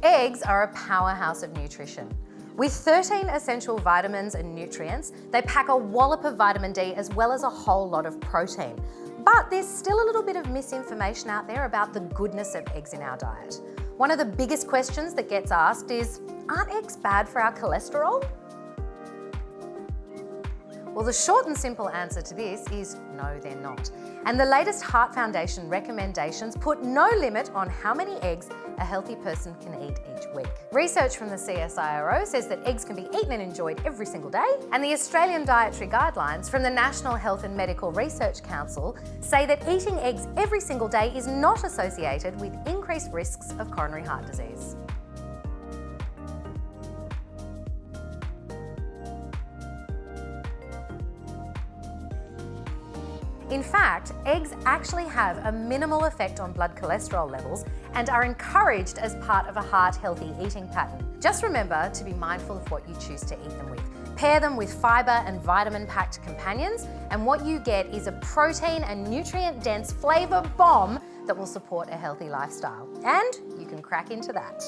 Eggs are a powerhouse of nutrition. With 13 essential vitamins and nutrients, they pack a wallop of vitamin D as well as a whole lot of protein. But there's still a little bit of misinformation out there about the goodness of eggs in our diet. One of the biggest questions that gets asked is, aren't eggs bad for our cholesterol? Well, the short and simple answer to this is no, they're not. And the latest Heart Foundation recommendations put no limit on how many eggs a healthy person can eat each week. Research from the CSIRO says that eggs can be eaten and enjoyed every single day, and the Australian Dietary Guidelines from the National Health and Medical Research Council say that eating eggs every single day is not associated with increased risks of coronary heart disease. In fact, eggs actually have a minimal effect on blood cholesterol levels and are encouraged as part of a heart-healthy eating pattern. Just remember to be mindful of what you choose to eat them with. Pair them with fibre and vitamin-packed companions, and what you get is a protein and nutrient-dense flavour bomb that will support a healthy lifestyle. And you can crack into that.